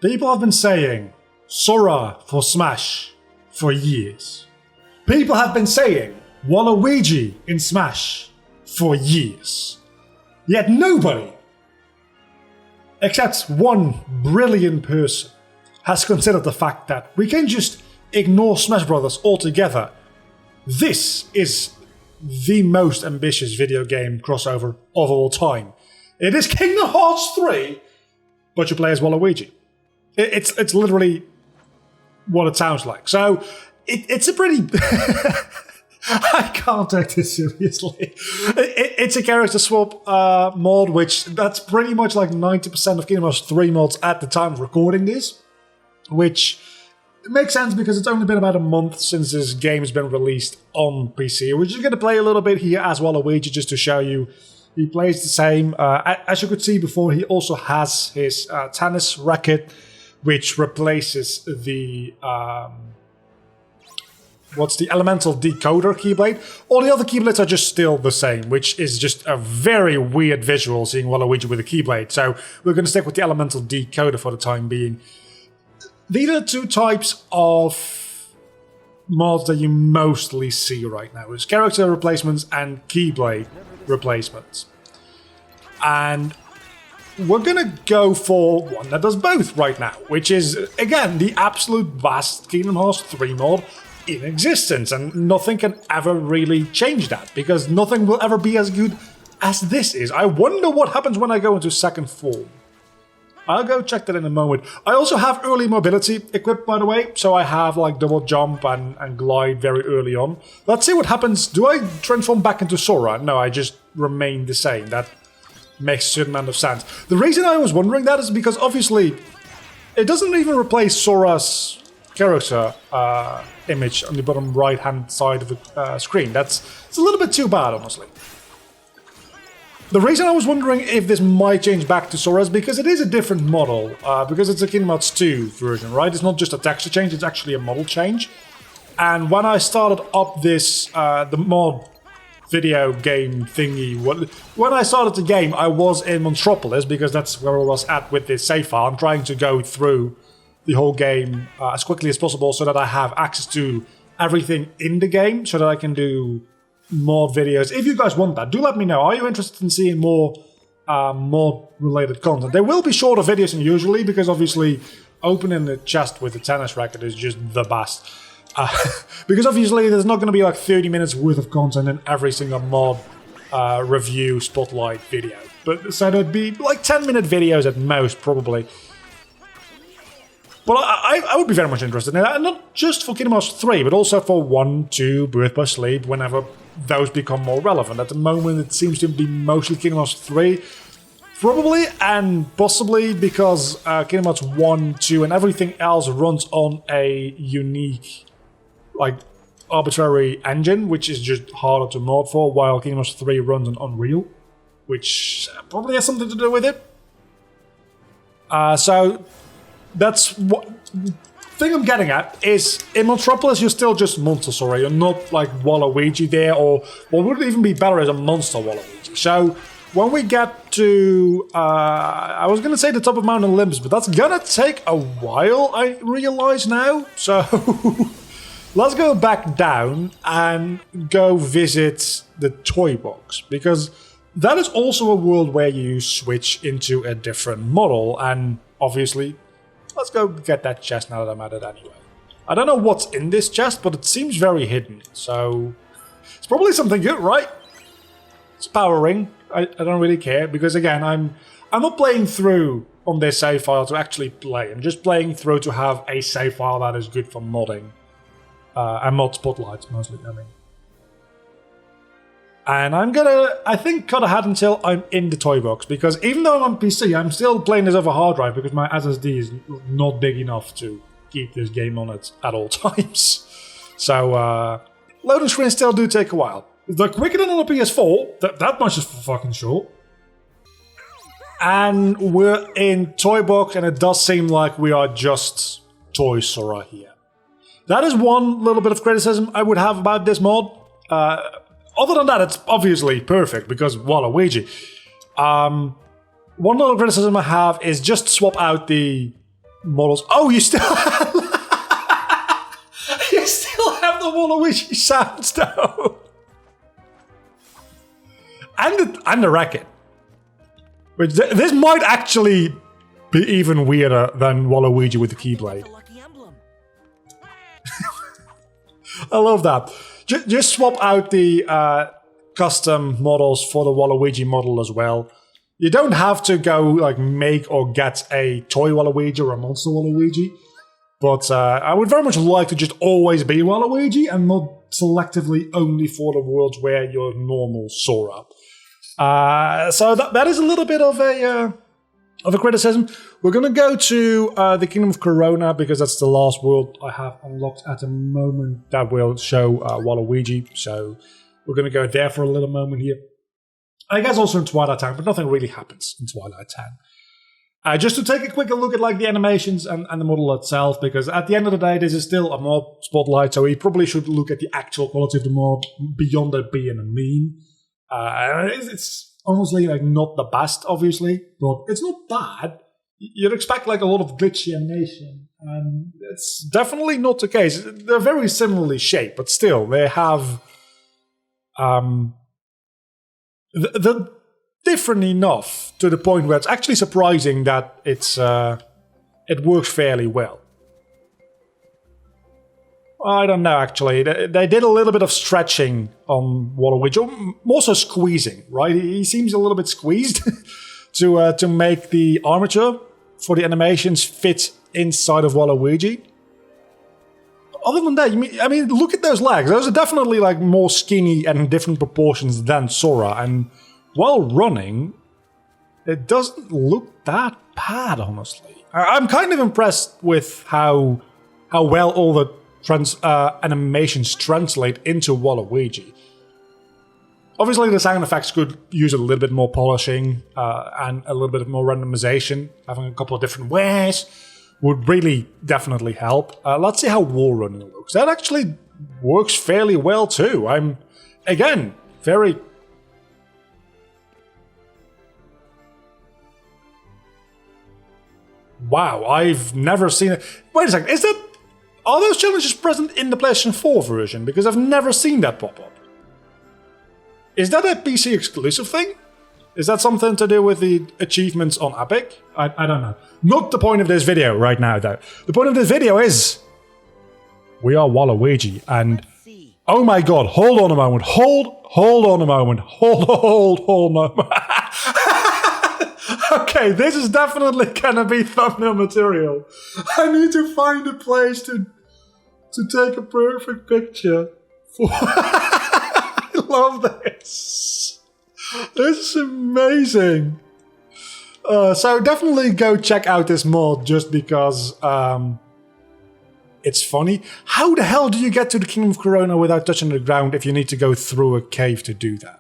People have been saying Sora for Smash for years. People have been saying Waluigi in Smash for years. Yet nobody, except one brilliant person, has considered the fact that we can just ignore Smash Brothers altogether. This is the most ambitious video game crossover of all time. It is Kingdom Hearts 3, but you play as Waluigi. It's literally what it sounds like. So it's a pretty... I can't take this seriously. It's a character swap mod, which that's pretty much like 90% of Kingdom Hearts 3 mods at the time of recording this, which makes sense because it's only been about a month since this game has been released on PC. We're just going to play a little bit here as Waluigi just to show you he plays the same. As you could see before, he also has his tennis racket, which replaces the... what's the elemental decoder keyblade? All the other keyblades are just still the same, which is just a very weird visual seeing Waluigi with a keyblade. So we're going to stick with the elemental decoder for the time being. These are two types of mods that you mostly see right now. It's character replacements and keyblade replacements. And we're going to go for one that does both right now, which is, again, the absolute best Kingdom Hearts 3 mod in existence, and nothing can ever really change that, because nothing will ever be as good as this is. I wonder what happens when I go into second form. I'll go check that in a moment. I also have early mobility equipped, by the way, so I have like double jump and glide very early on. Let's see what happens. Do I transform back into Sora? No, I just remain the same. That makes a certain amount of sense. The reason I was wondering that is because obviously it doesn't even replace Sora's character image on the bottom right hand side of the screen. It's a little bit too bad, honestly. The reason I was wondering if this might change back to Sora is because it is a different model, because it's a Kingdom Hearts 2 version, right? It's not just a texture change, it's actually a model change. And when I started up this, the mod video game thingy, when I started the game, I was in Monstropolis, because that's where I was at with this save file. I'm trying to go through the whole game as quickly as possible so that I have access to everything in the game, so that I can do more videos. If you guys want that, do let me know. Are you interested in seeing more related content? There will be shorter videos than usually, because obviously opening the chest with the tennis racket is just the best. Because obviously there's not going to be like 30 minutes worth of content in every single mod review spotlight video. But so there'd be like 10-minute videos at most, probably. But I would be very much interested in that, and not just for Kingdom Hearts 3, but also for 1, 2, Birth by Sleep, whenever those become more relevant. At the moment, it seems to be mostly Kingdom Hearts 3, probably, and possibly because Kingdom Hearts 1, 2, and everything else runs on a unique, like, arbitrary engine, which is just harder to mod for, while Kingdom Hearts 3 runs on Unreal, which probably has something to do with it. So that's what thing I'm getting at is in Monstropolis you're still just Monster Sora. You're not like Waluigi there, or what would even be better as a Monster Waluigi. So when we get to I was gonna say the top of Mount Olympus, but that's gonna take a while, I realize now. So let's go back down and go visit the toy box, because that is also a world where you switch into a different model, and obviously let's go get that chest now that I'm at it anyway. I don't know what's in this chest, but it seems very hidden, so it's probably something good, right? It's a power ring. I don't really care, because again, I'm not playing through on this save file to actually play. I'm just playing through to have a save file that is good for modding. And mod spotlights, mostly, I mean. And I'm gonna, I think, cut ahead until I'm in the toy box, because even though I'm on PC, I'm still playing this over hard drive, because my SSD is not big enough to keep this game on it at all times. So, loading screens still do take a while. They're quicker than on a PS4, that much is for fucking sure. And we're in toy box, and it does seem like we are just Toy Sora here. That is one little bit of criticism I would have about this mod. Other than that, it's obviously perfect, because Waluigi. One little criticism I have is just swap out the models. Oh, you still have, you still have the Waluigi sounds though, and the racket. Which this might actually be even weirder than Waluigi with the Keyblade. I love that. Just swap out the custom models for the Waluigi model as well. You don't have to go like make or get a toy Waluigi or a monster Waluigi, but I would very much like to just always be Waluigi and not selectively only for the worlds where you're normal Sora. So that is a little bit of a criticism. We're gonna go to the Kingdom of Corona because that's the last world I have unlocked at the moment that will show Waluigi. So we're gonna go there for a little moment here. I guess also in Twilight Town, but nothing really happens in Twilight Town. Just to take a quick look at like the animations and the model itself, because at the end of the day, this is still a mod spotlight, so we probably should look at the actual quality of the mod beyond it being a meme. It's honestly like not the best, obviously, but it's not bad. You'd expect like a lot of glitchy animation, and it's definitely not the case. They're very similarly shaped, but still, they have they're different enough to the point where it's actually surprising that it works fairly well. I don't know, actually. They did a little bit of stretching on Waluigi, more so squeezing, right? He seems a little bit squeezed to make the armature for the animations fit inside of Waluigi. Other than that, I mean, look at those legs. Those are definitely like more skinny and in different proportions than Sora. And while running, it doesn't look that bad, honestly. I'm kind of impressed with how well all the animations translate into Waluigi. Obviously, the sound effects could use a little bit more polishing and a little bit more randomization. Having a couple of different ways would really definitely help. Let's see how wall running looks. That actually works fairly well too. I'm, again, very... Wow, I've never seen it. Wait a second, are those challenges present in the PlayStation 4 version? Because I've never seen that pop up. Is that a PC exclusive thing? Is that something to do with the achievements on Epic? I don't know. Not the point of this video right now, though. The point of this video is... we are Waluigi, and... oh my god, hold on a moment. Hold on a moment. Hold on a moment. Okay, this is definitely gonna be thumbnail material. I need to find a place to take a perfect picture. I love this. This is amazing. So definitely go check out this mod just because it's funny. How the hell do you get to the Kingdom of Corona without touching the ground if you need to go through a cave to do that?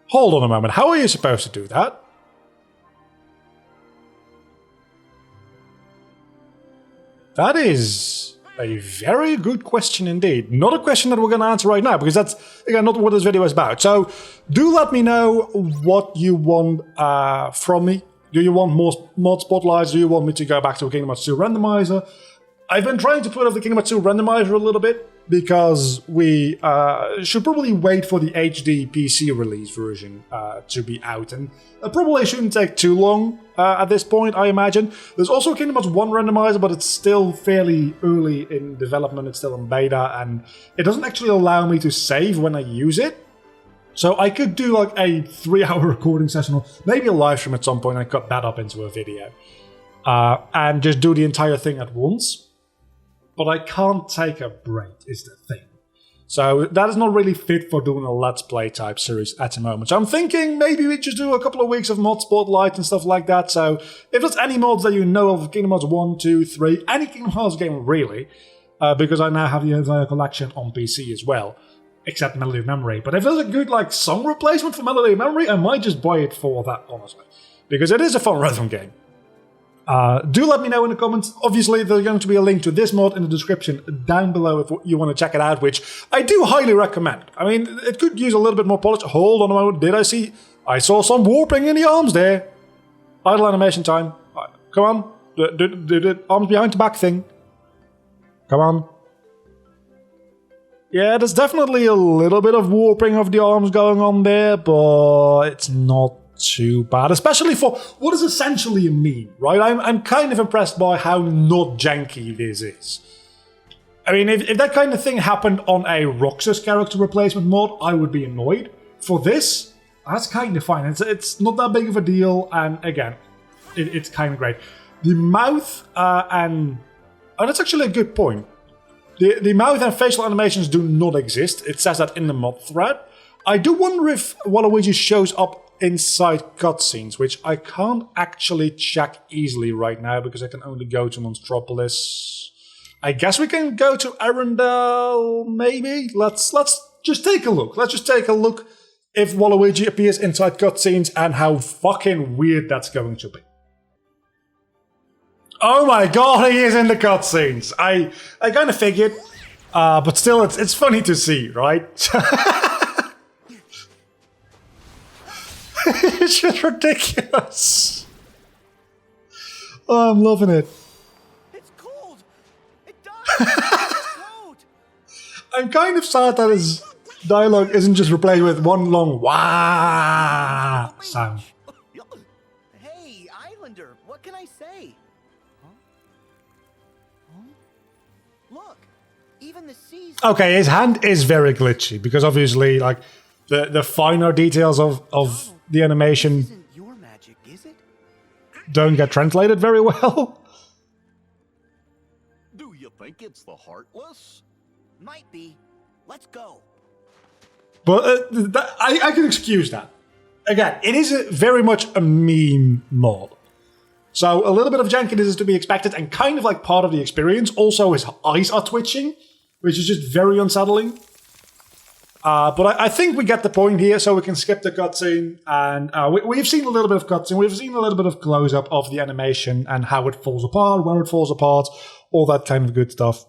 Hold on a moment. How are you supposed to do that? That is a very good question indeed. Not a question that we're going to answer right now, because that's, again, not what this video is about. So, do let me know what you want from me. Do you want more mod spotlights? Do you want me to go back to a Kingdom Hearts 2 randomizer? I've been trying to put off the Kingdom Hearts 2 randomizer a little bit, because we should probably wait for the HD PC release version to be out, and it probably shouldn't take too long at this point, I imagine. There's also a Kingdom Hearts 1 randomizer, but it's still fairly early in development, it's still in beta, and it doesn't actually allow me to save when I use it. So I could do like a 3-hour recording session, or maybe a live stream at some point, and cut that up into a video. And just do the entire thing at once. But I can't take a break, is the thing. So that is not really fit for doing a Let's Play type series at the moment. So I'm thinking maybe we just do a couple of weeks of mod spotlight and stuff like that. So if there's any mods that you know of, Kingdom Hearts 1, 2, 3, any Kingdom Hearts game really, because I now have the entire collection on PC as well, except Melody of Memory. But if there's a good like song replacement for Melody of Memory, I might just buy it for that, honestly. Because it is a fun rhythm game. Do let me know in the comments. Obviously, there's going to be a link to this mod in the description down below if you want to check it out, which I do highly recommend. I mean, it could use a little bit more polish. Hold on a moment. I saw some warping in the arms there. Idle animation time. Come on. Do the arms behind the back thing. Come on. Yeah, there's definitely a little bit of warping of the arms going on there, but it's not too bad, especially for what is essentially a meme, right? I'm kind of impressed by how not janky this is. I mean, if that kind of thing happened on a Roxas character replacement mod, I would be annoyed. For this, that's kind of fine. It's not that big of a deal, and again, it's kind of great. The mouth and that's actually a good point. The mouth and facial animations do not exist. It says that in the mod thread. I do wonder if Waluigi shows up inside cutscenes, which I can't actually check easily right now because I can only go to Monstropolis. I guess we can go to Arendelle, maybe? Let's just take a look. Let's just take a look if Waluigi appears inside cutscenes and how fucking weird that's going to be. Oh my god, he is in the cutscenes! I kind of figured, but still, it's funny to see, right? It's just ridiculous. Oh, I'm loving it. It's cold. It does. It's cold. I'm kind of sad that his dialogue isn't just replaced with one long wah sound. Hey, Islander, what can I say? Look, even the seas. Okay, his hand is very glitchy because obviously, like the finer details of the animation Isn't your magic, is it? don't get translated very well. Do you think it's the Heartless? Might be. Let's go. But I can excuse that. Again, it is very much a meme mod. So a little bit of jankiness is to be expected and kind of like part of the experience. Also, his eyes are twitching, which is just very unsettling. But I think we get the point here, so we can skip the cutscene. And we've seen a little bit of cutscene. We've seen a little bit of close-up of the animation and how it falls apart, when it falls apart, all that kind of good stuff.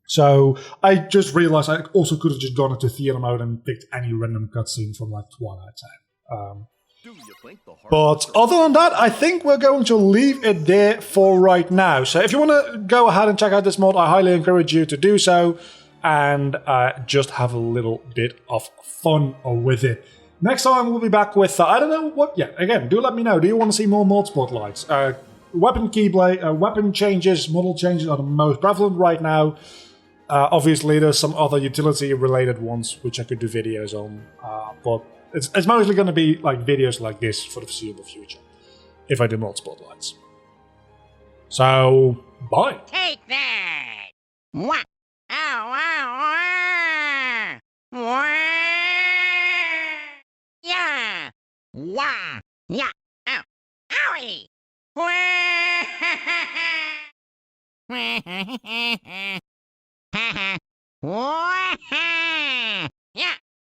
So I just realized I also could have just gone into theater mode and picked any random cutscene from like Twilight Time. Do you think the But other than that, I think we're going to leave it there for right now. So if you want to go ahead and check out this mod, I highly encourage you to do so. And just have a little bit of fun with it. Next time we'll be back with, I don't know what, yeah, again, do let me know. Do you want to see more mod spotlights? Weapon keyblade, weapon changes, model changes are the most prevalent right now. Obviously, there's some other utility-related ones which I could do videos on. But it's mostly going to be like videos like this for the foreseeable future. If I do mod spotlights. So, bye. Take that! Wah! Ow, ow, wah! Wah! Yeah! Wah! Yeah! Ow! Owie! Wah! Wah!